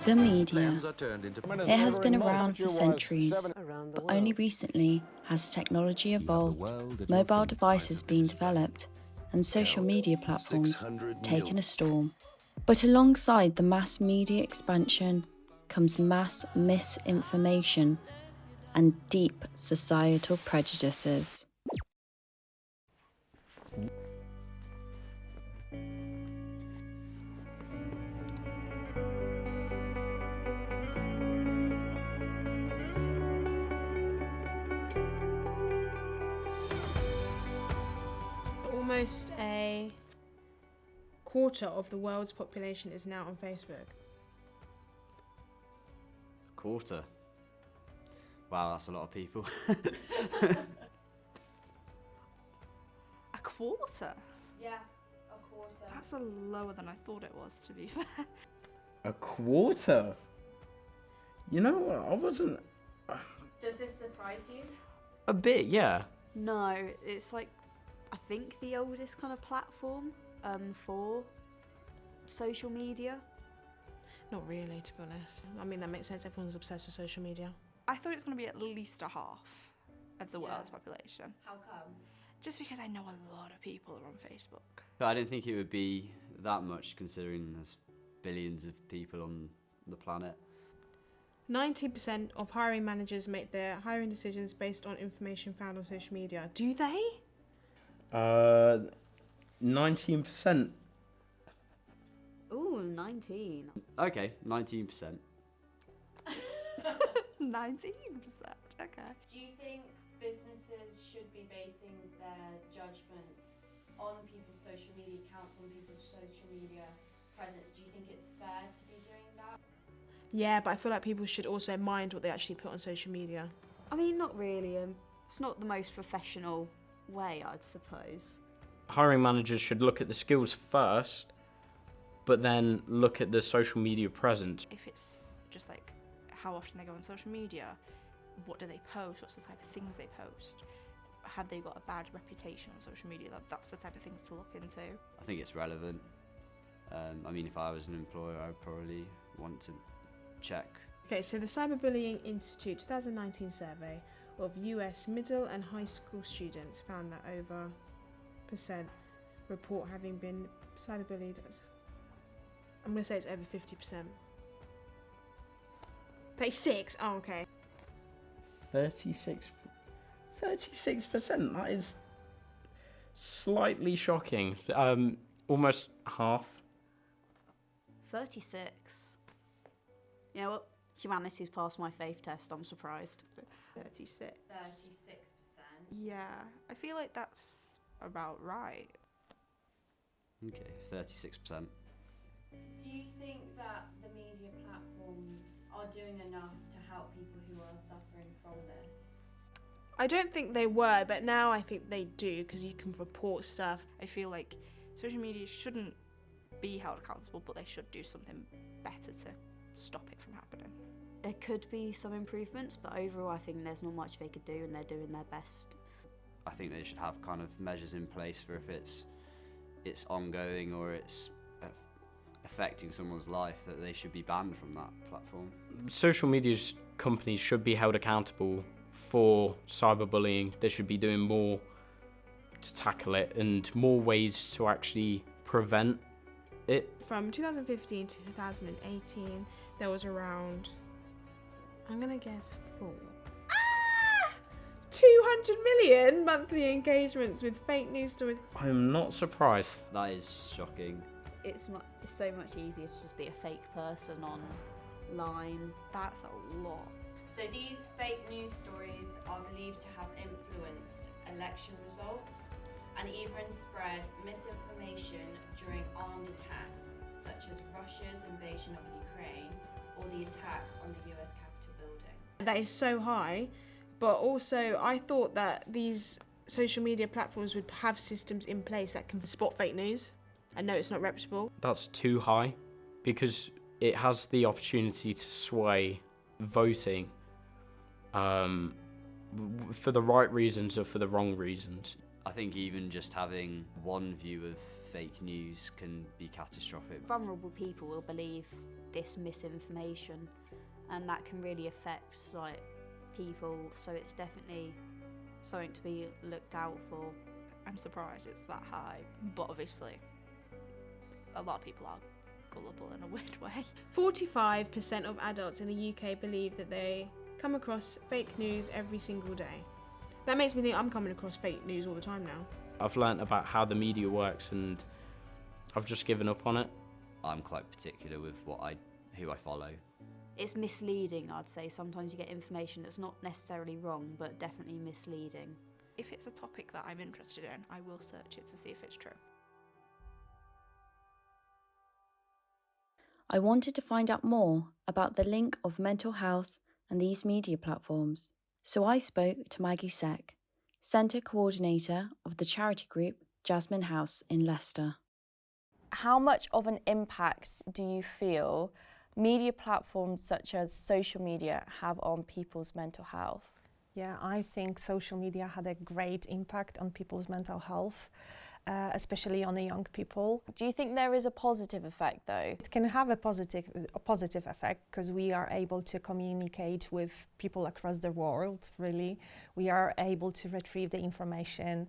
The media. It has been around for centuries, but only recently has technology evolved, mobile devices been developed, and social media platforms taken a storm. But alongside the mass media expansion comes mass misinformation and deep societal prejudices. Almost a quarter of the world's population is now on Facebook. Quarter? Wow, that's a lot of people. A quarter? Yeah, a quarter. That's a lower than I thought it was, to be fair. A quarter? You know what? I wasn't. Does this surprise you? A bit, yeah. No, it's like, I think the oldest kind of platform for social media. Not really, to be honest. I mean, that makes sense. Everyone's obsessed with social media. I thought it was going to be at least a half of the world's population. How come? Just because I know a lot of people are on Facebook. But I didn't think it would be that much, considering there's billions of people on the planet. 90% of hiring managers make their hiring decisions based on information found on social media. Do they? 19%. Ooh, 19. Okay, 19%. 19%, okay. Do you think businesses should be basing their judgments on people's social media accounts, on people's social media presence? Do you think it's fair to be doing that? Yeah, but I feel like people should also mind what they actually put on social media. I mean, not really. It's not the most professional way, I'd suppose. Hiring managers should look at the skills first, but then look at the social media presence. If it's just like how often they go on social media, what do they post, what's the type of things they post, have they got a bad reputation on social media? That's the type of things to look into. I think it's relevant. I mean, if I was an employer, I'd probably want to check. Okay, so the Cyberbullying Institute 2019 survey of US middle and high school students found that over % report having been cyberbullied. I'm going to say it's over 50%. 36? Oh, okay. 36%. That is slightly shocking. Almost half. 36. You know what? Humanities passed my faith test, I'm surprised. 36. 36%. Yeah, I feel like that's about right. Okay, 36%. Do you think that the media platforms are doing enough to help people who are suffering from this? I don't think they were, but now I think they do, because you can report stuff. I feel like social media shouldn't be held accountable, but they should do something better to stop it from happening. There could be some improvements, but overall I think there's not much they could do, and they're doing their best. I think they should have kind of measures in place for if it's ongoing or it's affecting someone's life, that they should be banned from that platform. Social media companies should be held accountable for cyberbullying. They should be doing more to tackle it and more ways to actually prevent it. From 2015 to 2018, there was around, I'm going to guess 200 million monthly engagements with fake news stories. I'm not surprised. That is shocking. It's so much easier to just be a fake person online. That's a lot. So these fake news stories are believed to have influenced election results and even spread misinformation during armed attacks, such as Russia's invasion of Ukraine or the attack on the US Capitol building. That is so high, but also I thought that these social media platforms would have systems in place that can spot fake news and know it's not reputable. That's too high, because it has the opportunity to sway voting for the right reasons or for the wrong reasons. I think even just having one view of fake news can be catastrophic. Vulnerable people will believe this misinformation, and that can really affect like people, so it's definitely something to be looked out for. I'm surprised it's that high, but obviously a lot of people are gullible in a weird way. 45% of adults in the UK believe that they come across fake news every single day. That makes me think I'm coming across fake news all the time now. I've learnt about how the media works and I've just given up on it. I'm quite particular with who I follow. It's misleading, I'd say. Sometimes you get information that's not necessarily wrong, but definitely misleading. If it's a topic that I'm interested in, I will search it to see if it's true. I wanted to find out more about the link of mental health and these media platforms, so I spoke to Maggie Seck, Centre Coordinator of the charity group Jasmine House in Leicester. How much of an impact do you feel media platforms such as social media have on people's mental health? Yeah, I think social media had a great impact on people's mental health, especially on the young people. Do you think there is a positive effect though? It can have a positive effect because we are able to communicate with people across the world, really. We are able to retrieve the information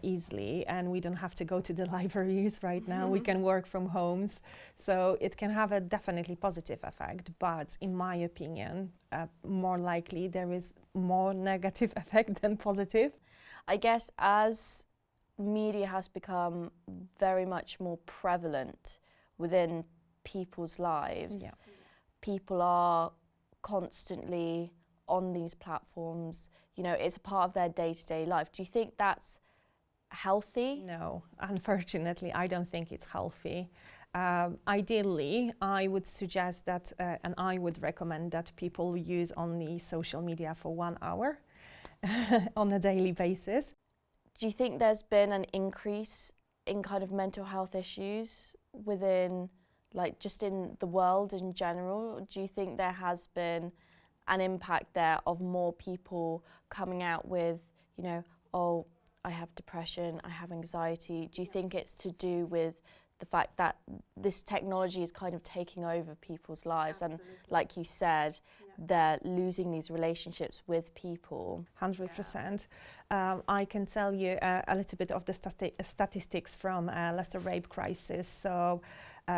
easily, and we don't have to go to the libraries right now. We can work from homes, so it can have a definitely positive effect, but in my opinion, more likely there is more negative effect than positive. I guess as media has become very much more prevalent within people's lives, people are constantly on these platforms, you know, it's a part of their day-to-day life. Do you think that's healthy? No, unfortunately, I don't think it's healthy. Ideally, I would suggest that, and I would recommend that people use only social media for 1 hour on a daily basis. Do you think there's been an increase in kind of mental health issues within, like, just in the world in general? Do you think there has been an impact there of more people coming out with, you know, oh, I have depression, I have anxiety? Do you think it's to do with the fact that this technology is kind of taking over people's lives? Absolutely. And like you said, they're losing these relationships with people. 100%. I can tell you a little bit of the statistics from Leicester rape crisis. So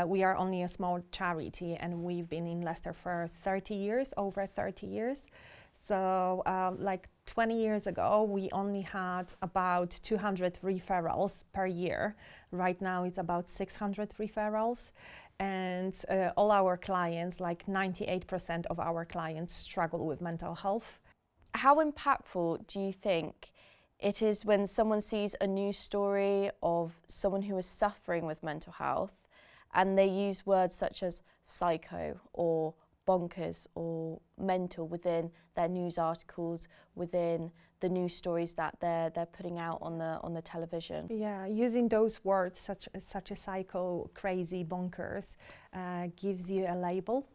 we are only a small charity, and we've been in Leicester for 30 years, over 30 years. So like 20 years ago, we only had about 200 referrals per year. Right now, it's about 600 referrals. And all our clients, like 98% of our clients, struggle with mental health. How impactful do you think it is when someone sees a news story of someone who is suffering with mental health and they use words such as psycho or bonkers or mental within their news articles, within the news stories that they're putting out on the television? Yeah, using those words such as psycho, crazy, bonkers gives you a label.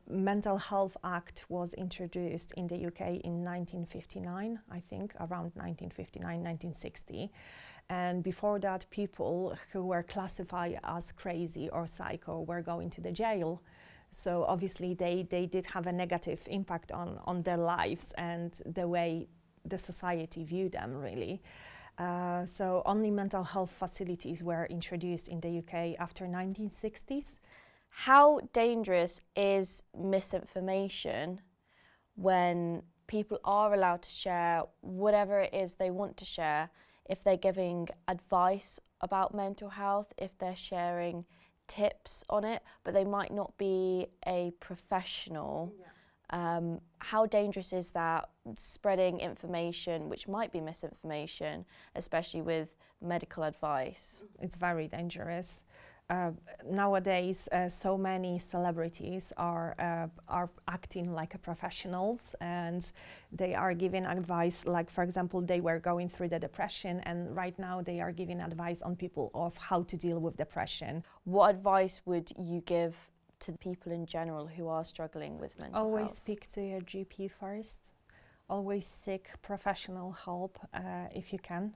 Mental Health Act was introduced in the UK in 1959, I think, around 1959, 1960. And before that, people who were classified as crazy or psycho were going to the jail. So obviously they did have a negative impact on their lives and the way the society viewed them, really. So only mental health facilities were introduced in the UK after 1960s. How dangerous is misinformation when people are allowed to share whatever it is they want to share, if they're giving advice about mental health, if they're sharing tips on it, but they might not be a professional? How dangerous is that, spreading information which might be misinformation, especially with medical advice? It's very dangerous. Nowadays, so many celebrities are acting like professionals, and they are giving advice. Like, for example, they were going through the depression, and right now they are giving advice on people of how to deal with depression. What advice would you give to people in general who are struggling with mental health? Always speak to your GP first. Always seek professional help if you can.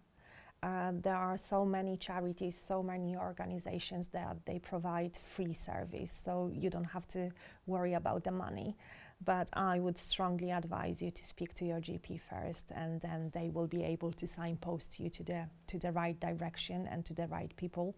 There are so many charities, so many organizations that they provide free service, so you don't have to worry about the money. But I would strongly advise you to speak to your GP first, and then they will be able to signpost you to the right direction and to the right people.